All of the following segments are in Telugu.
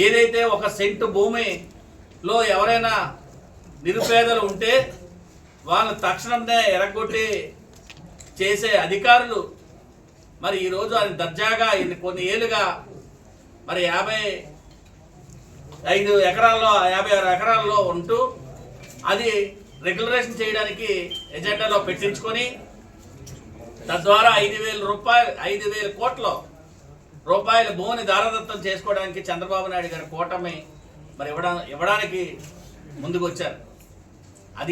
ఏదైతే ఒక సెంటు భూమిలో ఎవరైనా నిరుపేదలు ఉంటే వాళ్ళని తక్షణమే ఎరగొట్టి చేసే అధికారులు మరి ఈరోజు ఆయన దర్జాగా కొన్ని ఏళ్ళుగా మరి 55 ఎకరాల్లో 56 ఎకరాల్లో ఉంటూ అది రెగ్యులరేషన్ చేయడానికి ఎజెండాలో పెట్టించుకొని తద్వారా 5,000 కోట్ల రూపాయల భూమిని దారదత్తం చేసుకోవడానికి చంద్రబాబు నాయుడు గారి కూటమి మరి ఇవ్వడానికి ముందుకు వచ్చారు.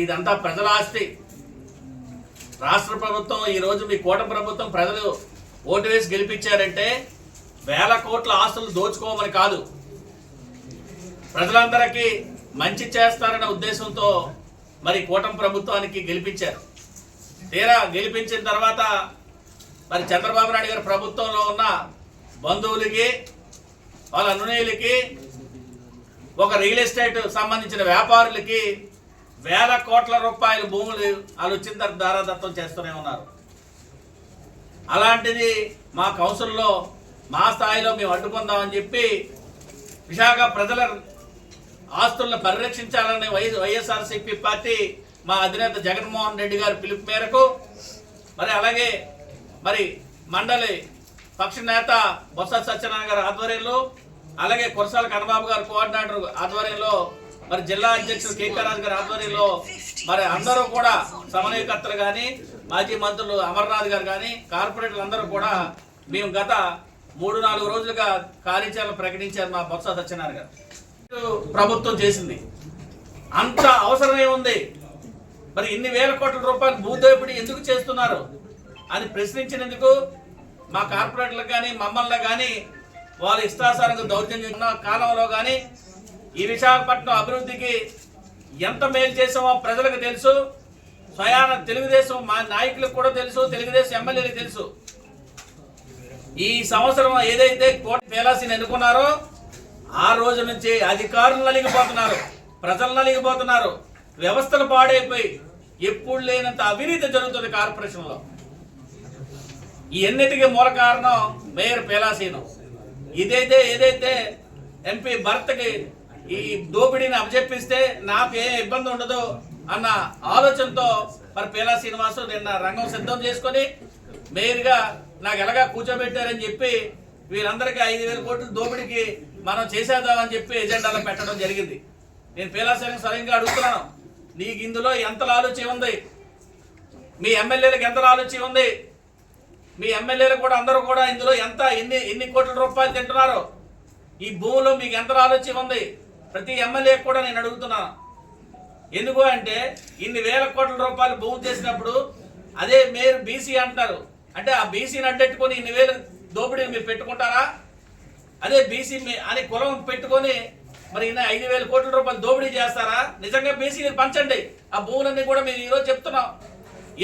ఇదంతా ప్రజల ఆస్తి. రాష్ట్ర ప్రభుత్వం ఈరోజు మీ కూటమి ప్రభుత్వం ప్రజలు ఓటు వేసి గెలిపించారంటే వేల కోట్ల ఆస్తులు దోచుకోమని కాదు, ప్రజలందరికీ మంచి చేస్తారనే ఉద్దేశంతో మరి కూటమి ప్రభుత్వానికి గెలిపించారు. తీరా గెలిపించిన తర్వాత మరి చంద్రబాబు నాయుడు గారి ప్రభుత్వంలో ఉన్న బంధువులకి వాళ్ళ అనునయులకి ఒక రియల్ ఎస్టేట్ సంబంధించిన వ్యాపారులకి వేల కోట్ల రూపాయల భూములు వాళ్ళు వచ్చిన తర్వాత దారాదత్తం చేస్తూనే ఉన్నారు. అలాంటిది మా కౌన్సిల్లో మా స్థాయిలో మేము అడ్డుకుందామని చెప్పి విశాఖ ప్రజల ఆస్తులను పరిరక్షించాలనే వైఎస్ఆర్సీపీ పార్టీ మా అధినేత జగన్మోహన్ రెడ్డి గారి పిలుపు మేరకు మరి అలాగే మరి మండలి పక్ష నేత బొత్స సత్యనారాయణ గారి ఆధ్వర్యంలో అలాగే కురసాల కన్నబాబు గారి కోఆర్డినేటర్ ఆధ్వర్యంలో మరి జిల్లా అధ్యక్షులు కేకే రాజు గారి ఆధ్వర్యంలో మరి అందరూ కూడా సమన్వయకర్తలు కానీ మాజీ మంత్రులు అమర్నాథ్ గారు కానీ కార్పొరేటర్లు అందరూ కూడా మేము గత 3-4 రోజులుగా కార్యాచరణ ప్రకటించారు మా బొత్స సత్యనారాయణ గారు. ప్రభుత్వం చేసింది అంత అవసరమే ఉంది. మరి ఇన్ని వేల కోట్ల రూపాయలు భూదోపిడీ ఎందుకు చేస్తున్నారు అని ప్రశ్నించినందుకు మా కార్పొరేటర్లకు కానీ మమ్మల్ని కానీ వాళ్ళ ఇష్టాసారంగా దౌర్జన్యం ఉన్న కాలంలో కానీ ఈ విశాఖపట్నం అభివృద్ధికి ఎంత మేలు చేసామో ప్రజలకు తెలుసు. స్వయాన తెలుగుదేశం మా నాయకులకు కూడా తెలుసు, తెలుగుదేశం ఎమ్మెల్యేలకు తెలుసు. ఈ సంవత్సరం ఏదైతే కోటి పేలాసిని ఎన్నుకున్నారో ఆ రోజు నుంచి అధికారులు నలిగిపోతున్నారు, ప్రజలు నలిగిపోతున్నారు, వ్యవస్థలు పాడైపోయి ఎప్పుడు లేనంత అవినీతి జరుగుతుంది కార్పొరేషన్లో. ఈ అన్నిటికీ మూల కారణం మేయర్ పేలాసీను. ఏదైతే ఎంపీ భర్తకి ఈ దోపిడీని అప్పచెప్పిస్తే నాకు ఏ ఇబ్బంది ఉండదు అన్న ఆలోచనతో మరి పేలా శ్రీనివాసు నిన్న రంగం సిద్ధం చేసుకొని మేయర్గా నాకు ఎలాగా కూర్చోబెట్టారని చెప్పి వీరందరికీ 5,000 కోట్ల దోపిడీకి మనం చేసేద్దామని చెప్పి ఎజెండాలో పెట్టడం జరిగింది. నేను పేలా శ్రీనివాస్ సరిగ్గా అడుగుతున్నాను, నీకు ఇందులో ఎంత ఆలోచన ఉంది? మీ ఎమ్మెల్యేలకు ఎంత ఆలోచన ఉంది? మీ ఎమ్మెల్యేలు కూడా అందరూ కూడా ఇందులో ఎన్ని కోట్ల రూపాయలు తింటున్నారు? ఈ భూమిలో మీకు ఎంత ఆలోచన ఉంది? ప్రతి ఎమ్మెల్యే కూడా నేను అడుగుతున్నాను. ఎందుకు అంటే ఇన్ని వేల కోట్ల రూపాయలు భూమి చేసినప్పుడు అదే మేయర్ బీసీ అంటారు, అంటే ఆ బీసీని అడ్డెట్టుకొని ఇన్ని వేలు దోపిడీని మీరు పెట్టుకుంటారా? అదే బీసీ అని కులం పెట్టుకొని మరి 5,000 కోట్ల రూపాయలు దోపిడీ చేస్తారా? నిజంగా బీసీని పంచండి ఆ భూములన్నీ కూడా మేము ఈరోజు చెప్తున్నాం.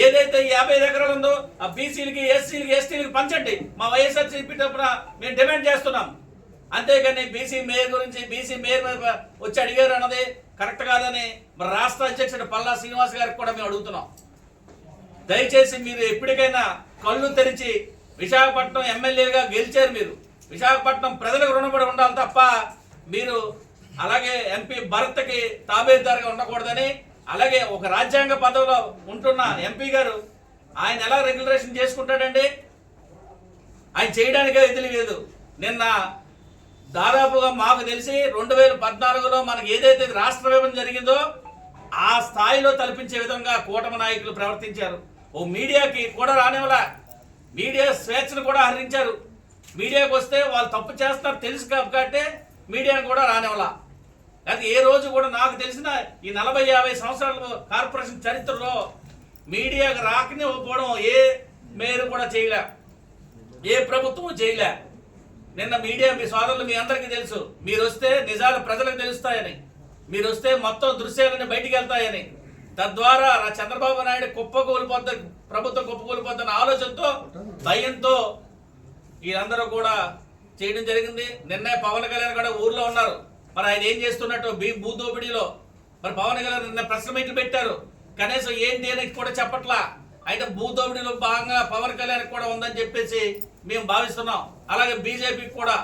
ఏదైతే 55 ఎకరాలు ఉందో ఆ బీసీలకి, ఎస్సీలకి, ఎస్టీలకి పంచండి. మా వైఎస్ఆర్సీపీ తరఫున మేము డిమాండ్ చేస్తున్నాం. అంతేగాని బీసీ మేయర్ గురించి బీసీ మేయర్ వచ్చి అడిగారు అన్నది కరెక్ట్ కాదని మరి రాష్ట్ర అధ్యక్షుడు పల్లా శ్రీనివాస్ గారికి కూడా మేము అడుగుతున్నాం. దయచేసి మీరు ఎప్పటికైనా కళ్ళు తెరిచి విశాఖపట్నం ఎమ్మెల్యేగా గెలిచారు, మీరు విశాఖపట్నం ప్రజలకు రుణపడి ఉండాలి తప్ప మీరు అలాగే ఎంపీ భరత్కి తాబేదారుగా ఉండకూడదని, అలాగే ఒక రాజ్యాంగ పదవిలో ఉంటున్న ఎంపీ గారు ఆయన ఎలా రెగ్యులరేషన్ చేసుకుంటాడండి? ఆయన చేయడానికే ఇది లేదు. నిన్న దాదాపుగా మాకు తెలిసి 2014లో మనకి ఏదైతే రాష్ట్ర విభజన జరిగిందో ఆ స్థాయిలో తలపించే విధంగా కూటమి నాయకులు ప్రవర్తించారు. ఓ మీడియాకి కూడా రానివ్వలా, మీడియా స్వేచ్ఛను కూడా హరించారు. మీడియాకి వస్తే వాళ్ళు తప్పు చేస్తారు తెలుసు కాబట్టి మీడియాను కూడా రానివ్వలా. అయితే ఏ రోజు కూడా నాకు తెలిసిన ఈ 40-50 సంవత్సరాల కార్పొరేషన్ చరిత్రలో మీడియాకు రాకనే ఒప్పుకోవడం ఏ మేయర్ కూడా చేయలే, ఏ ప్రభుత్వం చేయలే. నిన్న మీడియా మీ సోదరులు మీ అందరికీ తెలుసు, మీరు వస్తే నిజాలు ప్రజలకు తెలుస్తాయని, మీరు వస్తే మొత్తం దృశ్యాలన్నీ బయటికి వెళ్తాయని, తద్వారా చంద్రబాబు నాయుడు ప్రభుత్వం కుప్పకూలిపోతున్న ఆలోచనతో భయంతో వీరందరూ కూడా చేయడం జరిగింది. నిన్నే పవన్ కళ్యాణ్ కూడా ఊర్లో ఉన్నారు. మరి ఆయన ఏం చేస్తున్నట్టు భూదోపిడీలో మరి పవన్ కళ్యాణ్ నిన్న ప్రెస్ మీట్లు పెట్టారు, కనీసం ఏంటి అని కూడా చెప్పట్లా. అయితే భూదోపిడీలో భాగంగా పవన్ కళ్యాణ్ కూడా ఉందని చెప్పేసి మేము భావిస్తున్నాం. అలాగే బీజేపీకి కూడా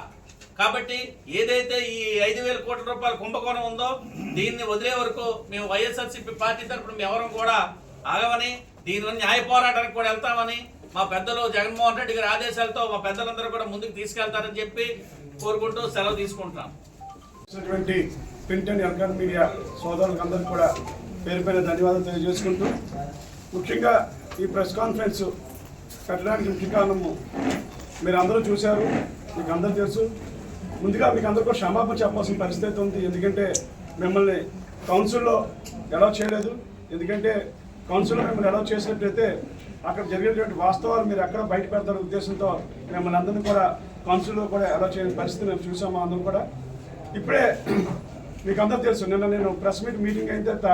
కాబట్టి ఏదైతే ఈ 5,000 కోట్ల రూపాయల కుంభకోణం ఉందో దీన్ని వదిలే వరకు మేము వైఎస్ఆర్సీపీ పార్టీ తరఫున మేము ఎవరం కూడా ఆగమని దీని న్యాయ పోరాటానికి కూడా వెళ్తామని మా పెద్దలు జగన్మోహన్ రెడ్డి గారి ఆదేశాలతో మా పెద్దలందరూ కూడా ముందుకు తీసుకెళ్తారని చెప్పి కోరుకుంటూ సెలవు తీసుకుంటున్నాం. ప్రింట్ అండ్ ఎలక్ట్రానిక్ మీడియా సోదరులందరికీ కూడా పేరు పైన ధన్యవాదాలు తెలియజేసుకుంటూ, ముఖ్యంగా ఈ ప్రెస్ కాన్ఫరెన్స్ పెట్టడానికి ముఖ్య కారణము మీరు అందరూ చూశారు, మీకు అందరూ తెలుసు. ముందుగా మీకు అందరూ కూడా క్షమాపణ చెప్పాల్సిన పరిస్థితి ఉంది. ఎందుకంటే మిమ్మల్ని కౌన్సిల్లో అలౌ చేయలేదు. ఎందుకంటే కౌన్సిల్లో మిమ్మల్ని అలౌ చేసినట్లయితే అక్కడ జరిగేటువంటి వాస్తవాలు మీరు ఎక్కడ బయట పెడతారనే ఉద్దేశంతో మిమ్మల్ని అందరినీ కూడా కౌన్సిల్లో కూడా అలౌ చేయని పరిస్థితి మేము చూసాము. అందరం కూడా ఇప్పుడే మీకు అందరూ తెలుసు, నిన్న నేను ప్రెస్ మీటింగ్ అయిన తర్వాత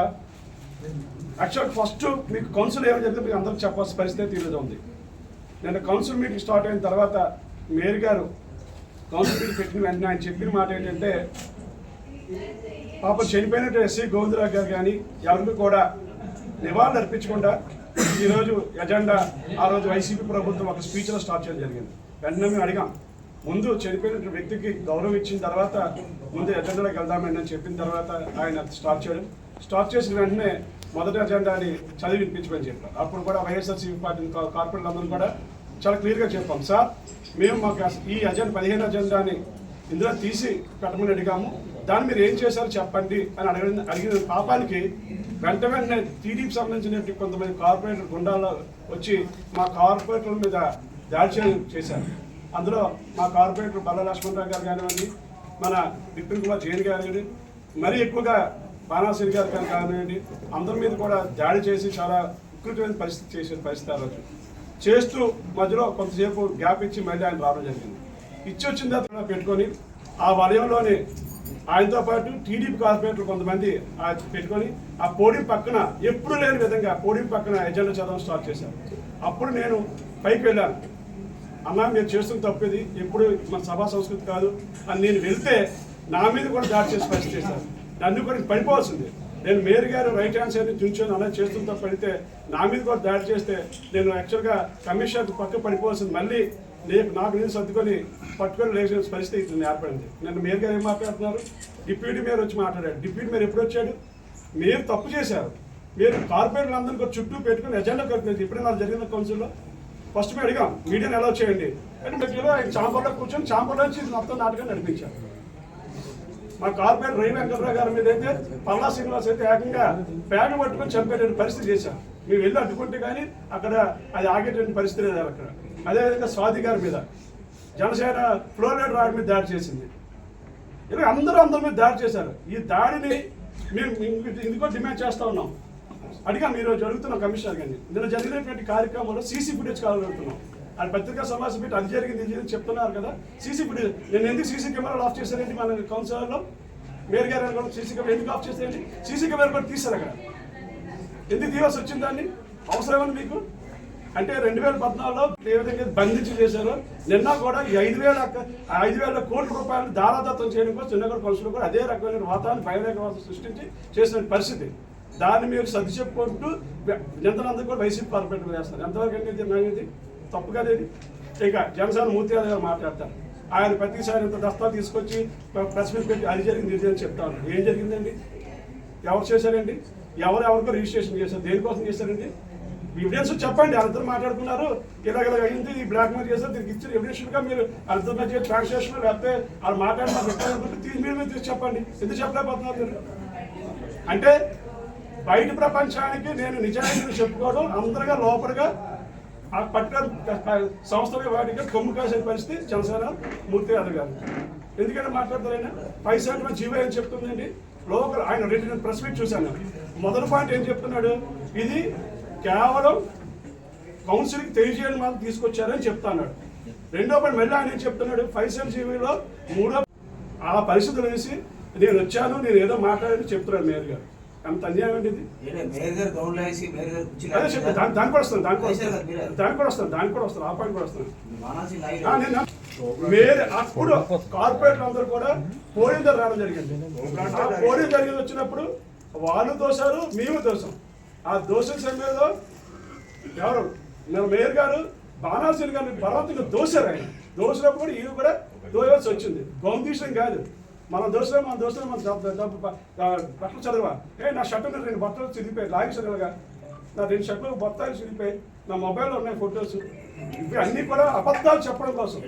యాక్చువల్ ఫస్ట్ మీకు కౌన్సిల్ ఏమని జరిగితే మీకు అందరికి చెప్పాల్సిన పరిస్థితి ఈరోజు ఉంది. నిన్న కౌన్సిల్ మీటింగ్ స్టార్ట్ అయిన తర్వాత మేయర్ గారు కౌన్సిల్ మీటింగ్ పెట్టిన వెంటనే ఆయన చెప్పిన మాట ఏంటంటే, పాప చనిపోయినట్టు ఎస్సీ గోవిందరావు గారు కానీ ఎవరికి కూడా నివాళులు అర్పించకుండా ఈరోజు ఎజెండా ఆ రోజు వైసీపీ ప్రభుత్వం ఒక స్పీచ్లో స్టార్ట్ చేయడం జరిగింది. వెంటనే మేము అడిగాం, ముందు చనిపోయిన వ్యక్తికి గౌరవం ఇచ్చిన తర్వాత ముందు ఎజెండాలోకి వెళ్దామని అని చెప్పిన తర్వాత ఆయన స్టార్ట్ చేసిన వెంటనే మొదటి ఎజెండాని చదివి వినిపించమని చెప్పారు. అప్పుడు కూడా వైఎస్ఆర్సీపీ పార్టీ కార్పొరేట్లు అందరూ కూడా చాలా క్లియర్గా చెప్పాం, సార్ మేము మాకు ఈ ఎజెండా 15 ఎజెండాని ఇందులో తీసి పెట్టమని అడిగాము, దాన్ని మీరు ఏం చేశారో చెప్పండి అని అడిగిన పాపానికి వెంటనే టీడీపీ సంబంధించిన కొంతమంది కార్పొరేటర్ గుండాల్లో వచ్చి మా కార్పొరేటర్ల మీద దాడి చేశారు. అందులో మా కార్పొరేటర్ బల్ల లక్ష్మణరావు గారు కానివ్వండి, మన విపిన్ కుమార్ జైన్ గారు కానీ, మరీ ఎక్కువగా బాణాసిరి గారు కానివ్వండి, అందరి మీద కూడా దాడి చేసి చాలా వికృతమైన పరిస్థితి చేసే పరిస్థితి ఆ రోజు చేస్తూ మధ్యలో కొంతసేపు గ్యాప్ ఇచ్చి మళ్ళీ ఆయన రావడం జరిగింది. ఇచ్చి వచ్చిన తర్వాత పెట్టుకొని ఆ వలయంలోని ఆయనతో పాటు టీడీపీ కార్పొరేటర్లు కొంతమంది పెట్టుకొని ఆ పోడియం పక్కన ఎప్పుడు లేని విధంగా పోడియం పక్కన ఎజెండా చదవడం స్టార్ట్ చేశారు. అప్పుడు నేను పైకి వెళ్ళాను, అన్నా మీరు చేస్తున్న తప్పేది, ఎప్పుడు మన సభా సంస్కృతి కాదు అని నేను వెళ్తే నా మీద కూడా దాడి చేసి పరిస్థితి చేశారు. నన్ను కూడా పడిపోవాల్సింది, నేను మేయర్ గారు రైట్ హ్యాండ్ సైడ్ చూంచాను అలా చేస్తున్న పడితే నా మీద కూడా దాడి చేస్తే నేను యాక్చువల్గా కమిషనర్ పక్క పడిపోవాల్సింది. మళ్ళీ నాకు నేను సర్దుకొని పట్టుకొని లేచిన పరిస్థితి ఇట్లా ఏర్పడింది. నేను మేయర్ గారు ఏం మాట్లాడుతున్నారు, డిప్యూటీ మేయర్ వచ్చి మాట్లాడాడు. డిప్యూటీ మేయర్ ఎప్పుడు వచ్చాడు, మీరు తప్పు చేశారు, మీరు కార్పొరేట్లు అందరినీ కూడా చుట్టూ పెట్టుకుని ఎజెండా కట్టినది ఇప్పుడే నాకు జరిగిన కౌన్సిల్లో ఫస్ట్ మేము అడిగాం మీడియాని అలౌ చేయండి అంటే మీరు ఆయన చాంబర్లో కూర్చొని చాంబర్లో నుంచి మొత్తం నాటకాన్ని నడిపించారు. మా కార్పొరేటర్ రవి వెంకటరావు గారి మీద అయితే పల్లా శ్రీనివాస్ అయితే ఏకంగా బ్యాగ్ పట్టుకొని చంపేటువంటి పరిస్థితి చేశారు. మేము వెళ్ళి అడ్డుకుంటే కానీ అక్కడ అది ఆగేటువంటి పరిస్థితి లేదు అక్కడ. అదేవిధంగా స్వాతి గారి మీద జనసేన ఫ్లోర్ లీడర్ వారి మీద దాడి చేసింది. ఇలా అందరి మీద దాడి చేశారు. ఈ దాడిని మేము ఇందుకో డిమాండ్ చేస్తూ ఉన్నాం. అడిగా మీరు అడుగుతున్నాం కమిషనర్ గారిని, నిన్న జరిగినటువంటి కార్యక్రమంలో సీసీ ఫుటేజ్ కావాలడుగుతున్నాం. అది పత్రికా సమావేశం పెట్టి అది జరిగింది ఇది చెప్తున్నారు కదా, సీసీ ఫుటేజ్ నేను ఎందుకు సీసీ కెమెరాలు ఆఫ్ చేశారండి మన కౌన్సిలర్లో మేయర్ గారు అనుకోండి, సీసీ కెమెరా ఎందుకు ఆఫ్ చేశారండి, సీసీ కెమెరా కూడా తీశారు అక్కడ, ఎందుకు తీయాల్సి వచ్చింది దాన్ని, అవసరమని మీకు అంటే 2014లో ఏ విధంగా బంధించి చేశారో నిన్న కూడా ఈ 5,000 కోట్ల రూపాయలు దారాదత్తం చేయడం కోసం చిన్నగడ కౌన్సిల్ కూడా అదే రకమైన వాతావరణం బహిరంగ సృష్టించి చేసిన పరిస్థితి. దాన్ని మీరు సర్ది చెప్పుకుంటూ నిందనందరూ కూడా వైసీపీ కార్పొరేటర్ చేస్తారు. ఎంతవరకు అనేది తప్పు కదేది. ఇక జనసేన మూర్తి గారు మాట్లాడతారు, ఆయన ప్రతిసారి ఇంత దస్తాలు తీసుకొచ్చి ప్రెస్ మీట్ పెట్టి అది జరిగింది ఇది అని చెప్తా ఉన్నారు. ఏం జరిగిందండి, ఎవరు చేశారండి, ఎవరికో రిజిస్ట్రేషన్ చేశారు, దేనికోసం చేశారండి, ఎవిడెన్స్ చెప్పండి. వాళ్ళిద్దరు మాట్లాడుకున్నారు, ఇలాగ అయింది, ఈ బ్లాక్ మెయిల్ చేశారు, దీనికి ఇచ్చిన ఎవిడెన్స్గా మీరు వాళ్ళిద్దరి మధ్య ట్రాన్సాక్షన్ లేకపోతే వాళ్ళు మాట్లాడుతున్నారు మీరు తీసి చెప్పండి. ఎందుకు చెప్పలేకపోతున్నారు మీరు అంటే బయట ప్రపంచానికి నేను నిజాయితీని చెప్పుకోవడం అందరిగా లోపలగా ఆ పర్టికులర్ సంస్థల వాటికి కొమ్ము కాసే పరిస్థితి జనసేన మూర్తి యాదవ్ గారు. ఎందుకంటే మాట్లాడతారు ఆయన 571 జీవో ఏం చెప్తుందండి లోకల్. ఆయన రిటర్న్ ప్రెస్ మీట్ చూశాను, మొదటి పాయింట్ ఏం చెప్తున్నాడు, ఇది కేవలం కౌన్సిల్కి తెలియజేయడం మాత్రం తీసుకొచ్చారని చెప్తున్నాడు. రెండో పాయింట్ మళ్ళీ ఆయన ఏం చెప్తున్నాడు, 571 జీవోలో మూడో ఆ పరిస్థితులు వేసి నేను వచ్చాను నేను ఏదో మాట్లాడని చెప్తున్నాడు మేయర్ గారు. అంత అన్యాయం ఏంటి ఇది, అదే చెప్తాను దానికి కూడా వస్తాను ఆ పాయింట్ కూడా వస్తాను. వేరే అప్పుడు కార్పొరేట్లు అందరూ కూడా పోలింగ్ ధర రావడం జరిగింది. ఆ పోలింగ్ జరిగింది వచ్చినప్పుడు వాళ్ళు దోశారు మేము దోశాం. ఆ దోషం సమయంలో ఎవరు మేయర్ గారు బాణాసుని గారిని బలవంతంగా దోశారు. ఆయన దోసినప్పుడు కూడా ఈయన కూడా దోయవలసి వచ్చింది. గౌందీశం కాదు, మన దోస్తులే మన డబ్బు బట్టలు చదివా నా షర్టు 2 బట్టలు చిరిగిపోయి లాగేసానుగా, నా 2 షర్ట్లు బత్తాలు చిరిగిపోయి, నా మొబైల్లో ఉన్నాయి ఫొటోస్. ఇవి అన్నీ కూడా అబద్ధాలు చెప్పడం కోసం.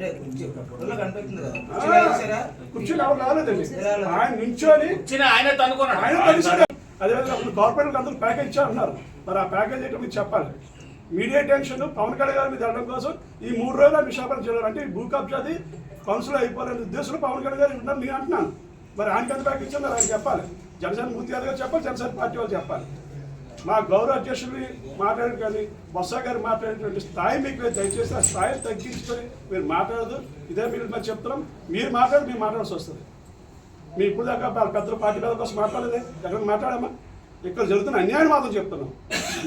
కూర్చొని ఎవరు రాలేదండి, ఆయన నుంచొని ఆయన తనుకున్నాడు. ఆయన తెలిసిందే. అదేవిధంగా కార్పొరేట్ అందరూ ప్యాకేజ్ ఇచ్చారన్నారు, మరి ఆ ప్యాకేజ్ ఏంటో మీరు చెప్పాలి. మీడియా టెన్షన్ పవన్ కళ్యాణ్ గారి మీద వెళ్ళడం కోసం ఈ 3 రోజుల విశాఖపట్నం జిల్లాలో అంటే భూ కబ్జాది కౌన్సిల్ అయిపోవాలనే ఉద్దేశంలో పవన్ కళ్యాణ్ గారు ఉన్నారు నేను అంటున్నాను. మరి ఆయనకి ఎంత ప్యాకేజ్ ఇచ్చారు ఆయన చెప్పాలి, జనసేన మూర్తి యాదవ్ గారు చెప్పాలి, జనసేన పార్టీ వాళ్ళు చెప్పాలి. మా గౌరవ అధ్యక్షులు మాట్లాడారు కానీ బొత్స గారు మాట్లాడేటువంటి స్థాయి మీకు లేదు. దయచేసి ఆ స్థాయిని తగ్గించుకొని మీరు మాట్లాడదు. ఇదే మీరు మరి చెప్తున్నాం, మీరు మాట్లాడి మేము మాట్లాడాల్సి వస్తుంది. మీ ఇప్పుడు దాకా పెద్దల పార్టీ పెద్దల కోసం మాట్లాడలేదు, ఎక్కడ మాట్లాడమ్మా? ఇక్కడ జరుగుతున్న అన్యాయం మాత్రం చెప్తున్నాం.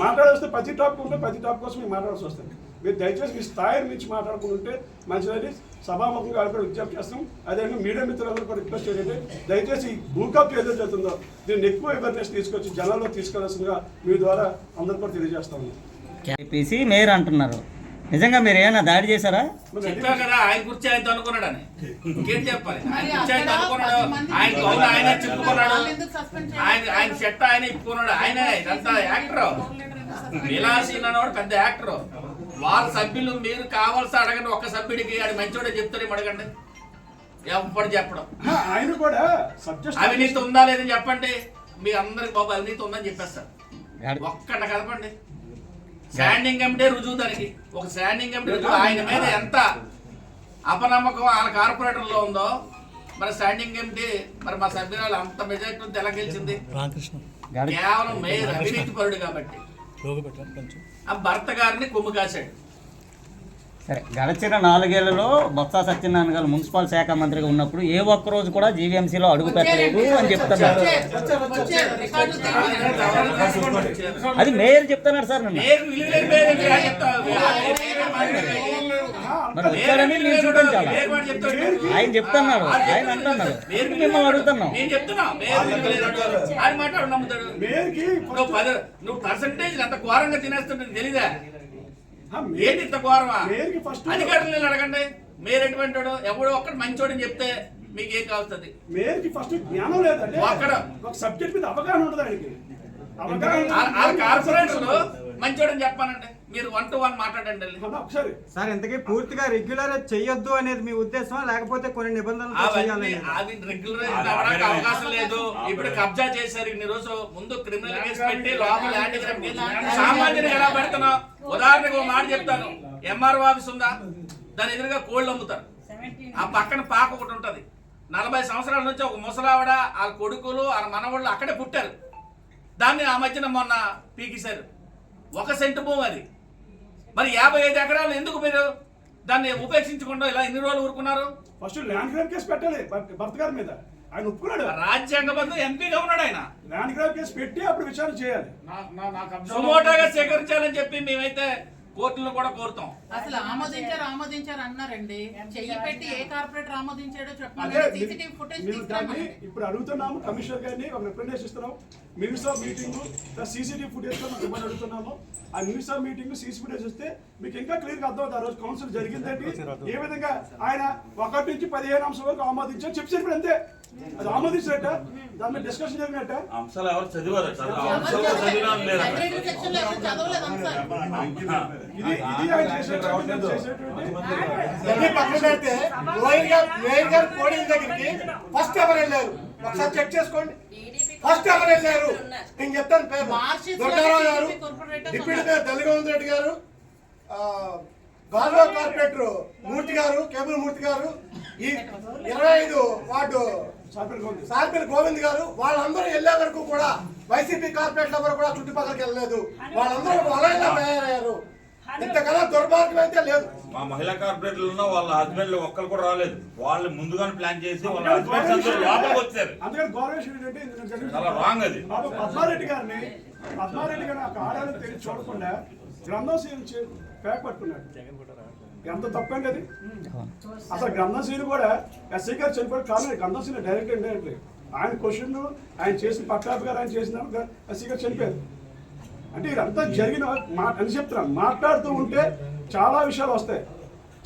మాట్లాడేస్తే ప్రతి టాపిక్ ఉంటే ప్రతి టాపిక్ కోసం మీరు మాట్లాడాల్సి వస్తుంది. మీరు దయచేసి మీ స్థాయి నుంచి మాట్లాడుకుంటుంటే మంచిదని సభాముఖంగా కూడా విజ్ఞప్తి చేస్తాం. అదేవిధంగా మీడియా మిత్రులందరూ కూడా రిక్వెస్ట్ ఏంటంటే దయచేసి ఈ భూకప్ ఏదైతే జరుగుతుందో దీన్ని ఎక్కువ అవేర్నెస్ తీసుకొచ్చి జనాల్లో తీసుకెళ్లాల్సిందిగా మీ ద్వారా అందరూ కూడా తెలియజేస్తాము. కేపీసీ మేయర్ అంటున్నారు, నిజంగా మీరు ఏమైనా దాడి చేశారా? చెప్పా కదా ఆయన కుర్చీ ఆయన తనుకున్నాడని, ఇంకేం చెప్పాలి? ఆయన కుర్చీ ఆయన తనుకున్నాడు, ఆయన గౌరవ ఆయన చెప్పుకున్నాడు, ఆయన చెట్ట ఆయన ఇప్పుకున్నాడు. ఆయన ఇదంతా యాక్టర్, విలాసీన్ అన్నవాడు పెద్ద యాక్టర్. వాళ్ళ సభ్యులు మీరు కావాల్సి అడగండి, ఒక్క సభ్యుడికి అది మంచోడే చెప్తారేమో అడగండి. ఎప్పుడు చెప్పడం ఆయన కూడా అవినీతి ఉందా లేదని చెప్పండి, మీ అందరికి బాబు అవినీతి ఉందని చెప్పేస్తారు. ఒక్కట కలపండి, స్టాండింగ్ కమిటీ రుజువు దానికి. ఒక స్టాండింగ్ కమిటీ రుజువు ఆయన మీద ఎంత అపనమ్మకం వాళ్ళ కార్పొరేటర్లో ఉందో, మరి స్టాండింగ్ కమిటీ మరి మా సభ్యురాలు అంత మెజార్టీ ఎలా గెలిచింది? కేవలం మేయర్ అవినీతి పరుడు కాబట్టి ఆ భర్త గారిని కొమ్ము కాశాడు. సరే, గడిచిన 4 ఏళ్లలో బొత్స సత్యనారాయణ గారు మున్సిపల్ శాఖ మంత్రిగా ఉన్నప్పుడు ఏ ఒక్క రోజు కూడా జీవీఎంసీలో అడుగు పెట్టలేదు అని చెప్తున్నారు. అది మేయర్ చెప్తున్నారు సార్. నన్ను మరి వచ్చారని నేను చూపించాలి. ఆయన చెప్తున్నాడు, ఆయన అంటున్నాడు, మిమ్మల్ని అడుగుతున్నాం. నువ్వు పర్సంటేజ్ అంత ఘోరంగా తినేస్తుంటే తెలీదా? ఏంటి ఇంత ఘోరమా? అధికారులు అడగండి, మేయర్ ఎటువంటి వాడు? ఎవడో ఒక్కడు మంచోడని చెప్తే మీకు ఏం కావుతుంది? మేయర్కి ఫస్ట్ జ్ఞానం లేదండి, అక్కడ ఒక సబ్జెక్ట్ మీద అవగాహన ఉండదు ఆయనకి. కార్పొరేటర్లు మంచోడని చెప్పానండి, మీరు 1 to 1 మాట్లాడండి ఒకసారి. సార్ ఇంతకీ పూర్తిగా రెగ్యులర్ చెయ్యొద్దు అనేది మీ ఉద్దేశం, లేకపోతే కొన్ని నిబంధనలు అవి రెగ్యులరైజ్ అవ్వడానికి అవకాశం లేదు. ఇప్పుడు కబ్జా చేశారు ఇన్ని రోజు, ముందు క్రిమినల్ కేసు పెట్టి లోపల యాంటీగ్రామ్ కేసు. సామాన్యులు ఎలా పెడుతున్నాం? ఉదాహరణకు ఒక మాట చెప్తాను, ఎంఆర్ఓ ఆఫీస్ ఉందా, దాని ఎదురుగా కోళ్ళు అమ్ముతారు, ఆ పక్కన పాక ఒకటి ఉంటది. 40 సంవత్సరాల నుంచి ఒక ముసలావిడ వాళ్ళ కొడుకులు వాళ్ళ మనవాళ్ళు అక్కడే పుట్టారు. దాన్ని ఆ మధ్యన మొన్న పీకిశారు. 1 సెంటు భూమి అది. మరి 55 ఎకరాలు ఎందుకు మీరు దాన్ని ఉపేక్షించకుండా ఇలా ఇన్ని రోజులు ఊరుకున్నారు? ఫస్ట్ ల్యాండ్ గ్రాబ్ కేసు పెట్టాలి భర్త గారి మీద. ఆయన ఒప్పుకున్నాడు, రాజ్యాంగబద్ధ ఎంపీగా ఉన్నాడు ఆయన. ల్యాండ్ గ్రాబ్ కేసు పెట్టి అప్పుడు విచారణ చేయాలి, సుమోటోగా సేకరించాలని చెప్పి మేమైతే కోర్టులో కూడా కోరుతాం. అసలు ఆమోదించారు అన్నారండి. చెయ్యి పెట్టి ఏ కార్పొరేటర్ ఆమోదించాడో చెప్పాలి. సీసీటీవీ ఫుటేజ్ తీసుకురామని ఇప్పుడు అడుగుతున్నాము. కమిషనర్ గారిని ఒక రిప్రజెంటేషన్ ఇస్తున్నాం. Minutes of meeting CCTV footage మనం అడుగుతున్నాము. ఆ minutes of meeting CC footage వస్తే మీకు ఇంకా క్లియర్ గా అర్థమవుతుంది ఆ రోజు కౌన్సిల్ జరిగిందంటే ఏ విధంగా ఆయన 1 నుంచి 15 అంశాల వరకు ఆమోదించారు చెప్పి అంతే. అది ఆమోదించినట్ట, దాని మీద డిస్కషన్ జరిగినట్ట. అంశాలు ఎవరు చదివారు? ఇది ఆయన చేసేటువంటి మేయర్ గారు పోడియం దగ్గరికి ఫస్ట్ ఎవరు వెళ్ళారు ఒకసారి చెక్ చేసుకోండి. ఫస్ట్ ఎవరు వెళ్ళారు నేను చెప్తాను పేరు. దొడ్డారావు గారు, డిప్యూటీ మేయర్ దళిగోవింద్ రెడ్డి గారు, గౌరవ కార్పొరేటర్ మూర్తి గారు, కేబుల్ మూర్తి గారు, ఈ 25 వార్డు సార్పిల్ గోవింద్ గారు, వాళ్ళందరూ వెళ్ళే వరకు కూడా వైసీపీ కార్పొరేట్లు ఎవరు కూడా చుట్టుపక్కలకి వెళ్ళలేదు. వాళ్ళందరూ వలయంగా తయారయ్యారు. ఇంతకన్నా దుర్మార్గం అయితే లేదు. మా మహిళా కార్పొరేటర్లు ఉన్న వాళ్ళ హస్బెండ్లు ఒక్కరు కూడా రాలేదు. వాళ్ళు ముందుగానే ప్లాన్ చేసి వాళ్ళ హస్బెండ్స్ అందరూ లోపలికి వచ్చారు. అందుకని గౌరవ చాలా రాంగ్ అది. పద్మారెడ్డి గారిని ఒక ఆడాలని తెలిసి చూడకుండా గ్రంథం ప్యాక్ పట్టుకున్నాడు. ఎంత తప్పండి అది. అసలు గ్రంథం సీన్ కూడా ఎస్ఐ గారు చనిపోయి కాదు, గ్రంథం సీన్ డైరెక్ట్ ఇండైరెక్ట్లీ ఆయన క్వశ్చన్ ఆయన చేసిన పట్టాభి గారు ఆయన చేసిన ఎస్ఐ గారు చనిపోయారు. అంటే ఇదంతా జరిగిన అని చెప్తున్నాను. మాట్లాడుతూ ఉంటే చాలా విషయాలు వస్తాయి,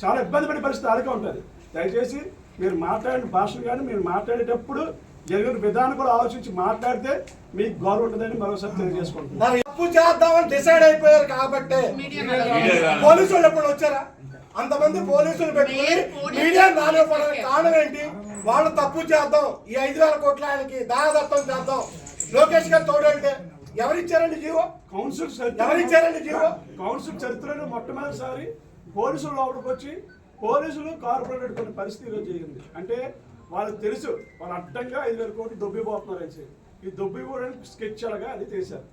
చాలా ఇబ్బంది పడే పరిస్థితి ఆడిగా ఉంటుంది. దయచేసి మీరు మాట్లాడిన భాషలు కానీ మీరు మాట్లాడేటప్పుడు జరిగిన విధానం కూడా ఆలోచించి మాట్లాడితే మీకు గౌరవం ఉంటుందని మరోసారి తెలియజేసుకుంటున్నాను. మరి తప్పు చేద్దామని డిసైడ్ అయిపోయారు కాబట్టి పోలీసు వాళ్ళు ఎప్పుడు వచ్చారా? అంతమంది పోలీసులు పెట్టుకుని మీడియా నానివ్వడానికి కారణం ఏంటి? వాళ్ళు తప్పు చేద్దాం, ఈ 5,000 కోట్ల ఆయనకి దానదత్తం చేద్దాం, లోకేష్ గారు తోడంటే ఎవరిచ్చారండి జీవో? ఎవరిచ్చారండి జీవో? కౌన్సిల్ చరిత్రలో మొట్టమొదటిసారి పోలీసులు లోపలికి వచ్చి పోలీసులు కార్పొరేట్ కొన్ని పరిస్థితి ఈరోజు జరిగింది. అంటే వాళ్ళకి తెలుసు వాళ్ళు అడ్డంగా 5,000 కోట్లు దొబ్బిపోతున్నారు. ఈ దొబ్బిపోవడానికి స్కెచ్ అలాగా అది చేశారు.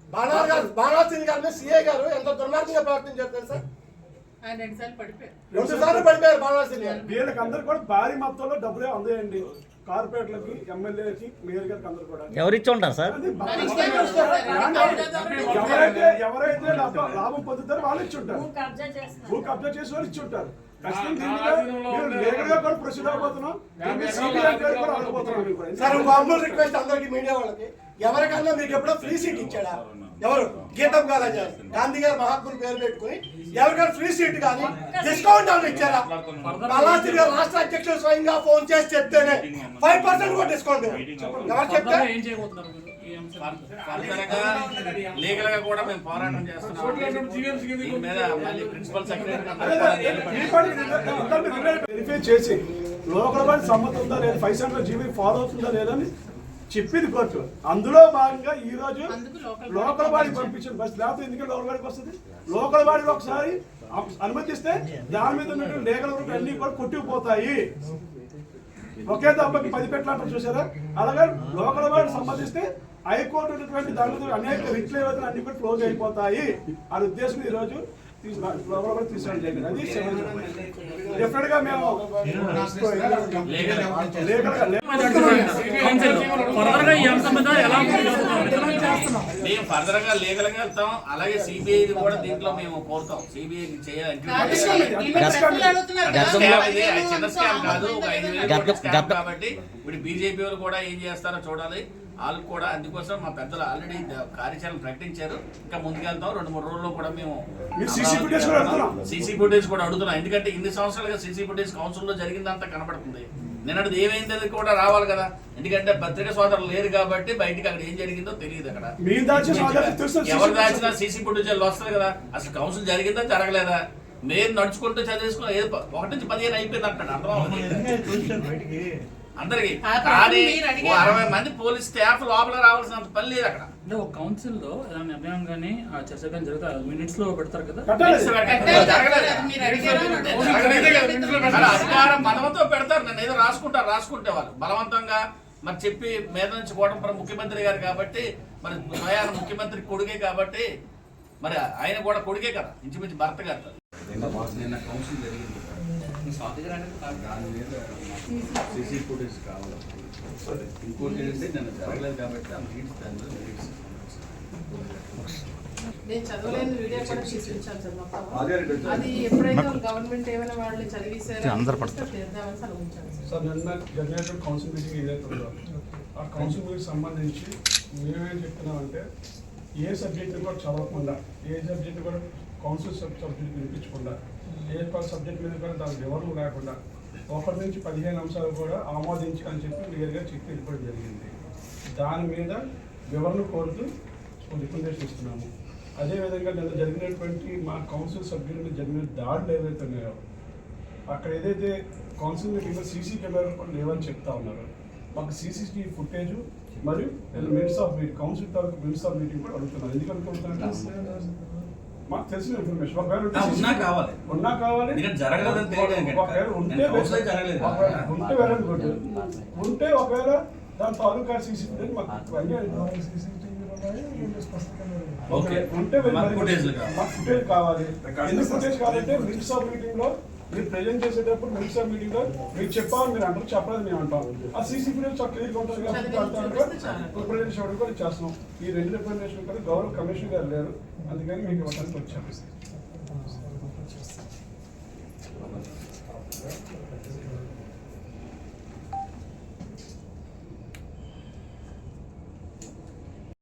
బాణాసింగ్ గారిని సిఐ గారు ఎంత దుర్మార్గంగా ప్రవర్తించారు తెలుసా? ఆయన 2 సార్లు పడిపోయారు. 2 సార్లు పడిపోయారు బాణాసింగ్ గారు. వీళ్ళకి అందరు కూడా భారీ మొత్తంలో డబ్బులే అందాయండి. కార్పొరేట్లకి, ఎమ్మెల్యేలకి, మేయర్ గారికి అందరు కూడా ఎవరిచ్చి ఉంటారు సార్? ఎవరైతే లాభం పొందుతారో వాళ్ళు ఇచ్చి ఉంటారు. భూ కబ్జా చేసి వాళ్ళు ఇచ్చి ఉంటారు. సార్ మామూలు రిక్వెస్ట్ అందరికి మీడియా వాళ్ళకి, ఎవరికన్నా మీకు ఎప్పుడో ఫ్రీ సీట్ ఇచ్చాడా? ఎవరు? గీతం కాలేజ్ గాంధీ గారు మహాత్ములు పేరు పెట్టుకుని ఎవరికైనా ఫ్రీ సీట్ కానీ డిస్కౌంట్ ఏమైనా ఇచ్చారా? బాలాజీ గారు రాష్ట్ర అధ్యక్షులు స్వయంగా ఫోన్ చేసి చెప్తేనే 5% కూడా డిస్కౌంట్. ఎవరు చెప్తే లీగల్ గా కూడా మేము పోరాటం చేస్తున్నాం. దీని మీద మళ్ళీ ప్రిన్సిపల్ సెక్రటరీ వెరిఫై చేసి లోకల్ బాడీ సమ్మతి ఉందా లేదా, 5 జీబీ ఫాలో అవుతుందా లేదని చెప్పింది కోర్టు. అందులో భాగంగా ఈ రోజు లోకల్ బాడీ పంపించిన బస్, లేకపోతే ఎందుకంటే లోకల్ బాడీకి వస్తుంది. లోకల్ బాడీ ఒకసారి అనుమతిస్తే దాని మీద ఉన్నటువంటి లీగల్ వర్క్ అన్ని కూడా కొట్టుకుపోతాయి. ఒకే దెబ్బకి 10 పెట్టాలంటారు చూసారా? అలాగే లోకల్ బాడీ సంబంధిస్తే హైకోర్టు ఉన్నటువంటి దాని మీద అనేక రిట్లు ఏవైతే అన్ని కూడా క్లోజ్ అయిపోతాయి అనే ఉద్దేశం ఈ రోజు తీసుకోవడం జరిగింది. అది డెఫినెట్ గా మేము మేము ఫర్దర్ గా లీగల్ గా వెళ్తాం. అలాగే సిబిఐ కూడా దీంట్లో మేము కోరుతాం. సిబిఐ చేయాలి. చిన్న స్కామ్ కాదు, ఒక 5,000 స్కామ్ కాబట్టి ఇప్పుడు బీజేపీ వాళ్ళు కూడా ఏం చేస్తారో చూడాలి. వాళ్ళు కూడా అందుకోసం మా పెద్దలు ఆల్రెడీ కార్యాచరణ ప్రకటించారు. ఇంకా ముందుకెళ్తాం. 2-3 రోజుల్లో కూడా మేము సీసీ ఫుటేజ్ కూడా అడుగుతున్నాం. ఎందుకంటే ఇన్ని సంవత్సరాలుగా సీసీ ఫుటేజ్ కౌన్సిల్లో జరిగిందంతా కనబడుతుంది. నిన్నటిది ఏమైంది కూడా రావాలి కదా. ఎందుకంటే పత్రిక సోదరులు లేరు కాబట్టి బయటికి అక్కడ ఏం జరిగిందో తెలియదు. అక్కడ ఎవరు దాచినా సీసీ ఫుటేజ్ వస్తుంది కదా. అసలు కౌన్సిల్ జరిగిందా జరగలేదా? మీరు నడుచుకుంటూ చదివేసుకుని 1 నుంచి 15 అయిపోయింది అంటాడు. అర్థం అవుతుంది అందరికి. కానీ 60 మంది పోలీస్ స్టాఫ్ లోపల రావాల్సినంత పని లేదు అక్కడ. అంటే ఒక కౌన్సిల్ లో నిర్ణయం కానీ ఆ చర్చ కానీ జరుగుతుంది, మినిట్స్ లో పెడతారు కదా. అధికారం మనవతో పెడతారు. నన్ను ఏదో రాసుకుంటే వాళ్ళు బలవంతంగా మరి చెప్పి మీద నుంచి కోటంపురం ముఖ్యమంత్రి గారు కాబట్టి, మరి స్వయాన ముఖ్యమంత్రి కొడుకే కాబట్టి, మరి ఆయన కూడా కొడుకే కదా, ఇంచుమించు భర్త గారు. నిన్న కౌన్సిల్ జరిగింది. దాని మీద సీసీ ఫుటేజ్ కావాలి. ఇంకోటి ఏంటంటే నిన్న జరగలేదు కాబట్టి ఆ మీట్స్ దాని మీద నేను చదవలేని వీడియో కూడా తీసుకొచ్చాను సార్ మొత్తం. అది ఎప్పుడైతే గవర్నమెంట్ ఏమైనా వాళ్ళు చదివిస్తారో సార్ నిన్న జరిగినటువంటి కౌన్సిల్ మీటింగ్ ఏదైతే ఉందో ఆ కౌన్సిల్ మీటింగ్ సంబంధించి మేమేం చెప్తున్నామంటే ఏ సబ్జెక్ట్ కూడా చదవకుండా, ఏ సబ్జెక్ట్ కూడా కౌన్సిల్ సబ్జెక్ట్ వినిపించకుండా, ఏ సబ్జెక్ట్ మీద కూడా దాని వివరణ లేకుండా 1 నుంచి 15 అంశాలు కూడా ఆమోదించి అని చెప్పి క్లియర్గా చెప్పి వెళ్ళిపోవడం జరిగింది. దాని మీద వివరణ కోరుతూ రికమెండేషన్ ఇస్తున్నాము. అదేవిధంగా నిన్న జరిగినటువంటి మా కౌన్సిల్ సభ్యుల మీద జరిగిన దాడులు ఏవైతే ఉన్నాయో అక్కడ ఏదైతే కౌన్సిల్ మీటింగ్లో సీసీ కెమెరాలు కూడా లేవని చెప్తా ఉన్నారు. మాకు సీసీటీవీ ఫుటేజ్ మరియు మినిట్స్ ఆఫ్ మీటింగ్, కౌన్సిల్ తాలూకు మినిట్స్ ఆఫ్ మీటింగ్ కూడా అడుగుతున్నారు. ఎందుకు అనుకుంటున్నారంటే మాకు తెలిసిన ఇన్ఫర్మేషన్ ఉన్నా కావాలి. ఉంటే ఒకవేళ దాని తాలూకా సీసీ ఫుటేజ్ మాకు ఫుటేజ్ కావాలి. ఎందుకు ఫుటేజ్ కావాలంటే మినిట్స్ ఆఫ్ మీటింగ్ లో మీరు ప్రెజెంట్ చేసేటప్పుడు మినిట్స్ ఆఫ్ మీటింగ్ లో మీరు చెప్పాలి, మీరు అంటారు, చెప్పలేదు మేము అంటాం. ఆ సీసీ ఫుటేజ్ చాలా క్లియర్గా ఉంటుంది కాబట్టి రిప్రజెంటేషన్ కూడా చేస్తున్నాం. ఈ 2 రిప్రజెంటేషన్ కూడా గౌరవ కమిషనర్ గారు లేరు, అందుకని మీకు ఇవ్వడానికి వచ్చాము.